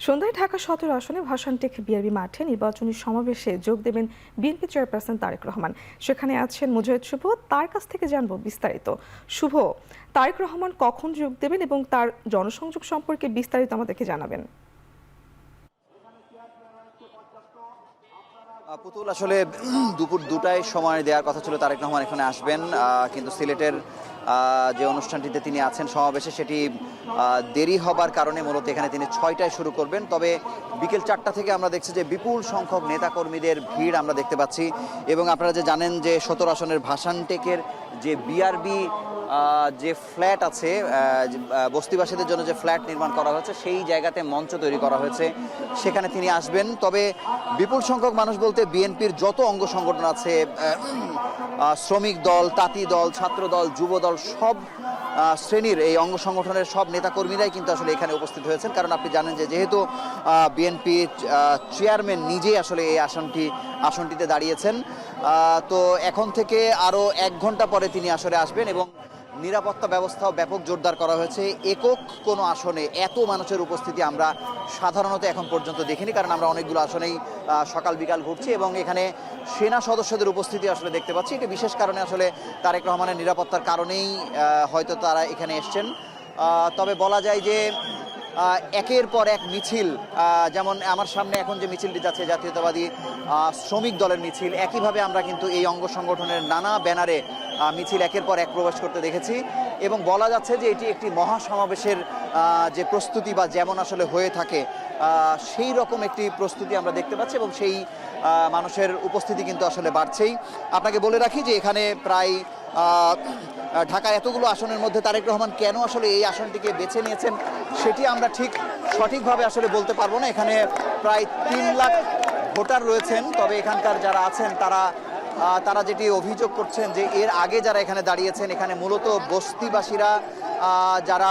সন্ধ্যায় ঢাকা ১৭ আসনে ভাসানটেক বিআরবি মাঠে নির্বাচনী সমাবেশে যোগ দেবেন বিএনপি চেয়ারপারসন তারেক রহমান। সেখানে আছেন মুজাহিদ শুভ। তার কাছ থেকে জানবো বিস্তারিত। শুভ, তারেক রহমান কখন যোগ দেবেন এবং তার জনসংযোগ সম্পর্কে বিস্তারিত আমাদেরকে জানাবেন। পুতুল, আসলে দুপুর ২টায় সময় দেওয়ার কথা ছিল তারেক রহমান এখানে আসবেন, কিন্তু সিলেটের যে অনুষ্ঠানটিতে তিনি আছেন সমাবেশে, সেটি দেরি হবার কারণে মূলত এখানে তিনি ৬টায় শুরু করবেন। তবে বিকেল ৪টা থেকে আমরা দেখছি যে বিপুল সংখ্যক নেতাকর্মীদের ভিড় আমরা দেখতে পাচ্ছি। এবং আপনারা যে জানেন যে ১৭ আসনের ভাসানটেকের যে বিআরবি যে ফ্ল্যাট আছে, বস্তিবাসীদের জন্য যে ফ্ল্যাট নির্মাণ করা হয়েছে, সেই জায়গাতে মঞ্চ তৈরি করা হয়েছে, সেখানে তিনি আসবেন। তবে বিপুল সংখ্যক মানুষ বলতে বিএনপির যত অঙ্গ সংগঠন আছে, শ্রমিক দল, তাঁতি দল, ছাত্র দল, যুব দল, সব শ্রেণীর এই অঙ্গ সংগঠনের সব নেতাকর্মীরাই কিন্তু আসলে এখানে উপস্থিত হয়েছেন। কারণ আপনি জানেন যে যেহেতু বিএনপি চেয়ারম্যান নিজেই আসলে এই আসনটিতে দাঁড়িয়েছেন, তো এখন থেকে আরও ১ ঘন্টা পরে তিনি আসলে আসবেন। এবং নিরাপত্তা ব্যবস্থাও ব্যাপক জোরদার করা হয়েছে। একক কোনো আসনে এত মানুষের উপস্থিতি আমরা সাধারণত এখন পর্যন্ত দেখিনি, কারণ আমরা অনেকগুলো আসনেই সকাল বিকাল ঘুরছি এবং এখানে সেনা সদস্যদের উপস্থিতি আসলে দেখতে পাচ্ছি। এটা বিশেষ কারণে আসলে তারেক রহমানের নিরাপত্তার কারণেই হয়তো তারা এখানে এসছেন। তবে বলা যায় যে একের পর এক মিছিল, যেমন আমার সামনে এখন যে মিছিলটি যাচ্ছে জাতীয়তাবাদী শ্রমিক দলের মিছিল, একইভাবে আমরা কিন্তু এই অঙ্গ সংগঠনের নানা ব্যানারে মিছিল একের পর এক প্রবেশ করতে দেখেছি। এবং বলা যাচ্ছে যে এটি একটি মহাসমাবেশের যে প্রস্তুতি বা যেমন আসলে হয়ে থাকে, সেই রকম একটি প্রস্তুতি আমরা দেখতে পাচ্ছি এবং সেই মানুষের উপস্থিতি কিন্তু আসলে বাড়ছেই। আপনাকে বলে রাখি যে এখানে প্রায় ঢাকা এতগুলো আসনের মধ্যে তারেক রহমান কেন আসলে এই আসনটিকে বেছে নিয়েছেন সেটি আমরা সঠিকভাবে আসলে বলতে পারবো না। এখানে প্রায় ৩ লাখ ভোটার রয়েছেন। তবে এখানকার যারা আছেন তারা যেটি অভিযোগ করছেন যে এর আগে যারা এখানে দাঁড়িয়েছেন, এখানে মূলত বস্তিবাসীরা, যারা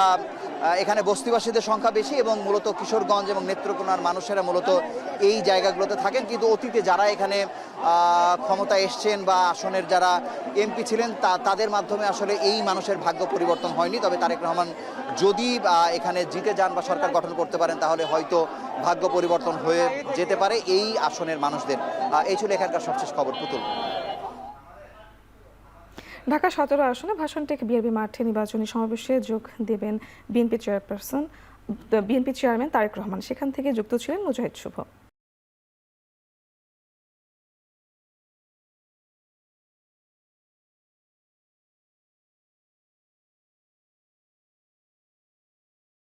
এখানে বস্তিবাসীদের সংখ্যা বেশি এবং মূলত কিশোরগঞ্জ এবং নেত্রকোনার মানুষেরা মূলত এই জায়গাগুলোতে থাকেন। কিন্তু অতীতে যারা এখানে ক্ষমতা এসছেন বা আসনের যারা এমপি ছিলেন, তাদের মাধ্যমে আসলে এই মানুষের ভাগ্য পরিবর্তন হয়নি। তবে তারেক রহমান যদি এখানে জিতে যান বা সরকার গঠন করতে পারেন, তাহলে হয়তো ভাগ্য পরিবর্তন হয়ে যেতে পারে এই আসনের মানুষদের। এই ছিল এখানকার সবশেষ খবর। পুতুল। ঢাকা ১৭ আসনে ভাসানটেক বিআরবি মাঠে নির্বাচনী সমাবেশে যোগ দেবেন বিএনপি চেয়ারম্যান তারেক রহমান। সেখান থেকে যুক্ত ছিলেন মুজাহিদ শুভ।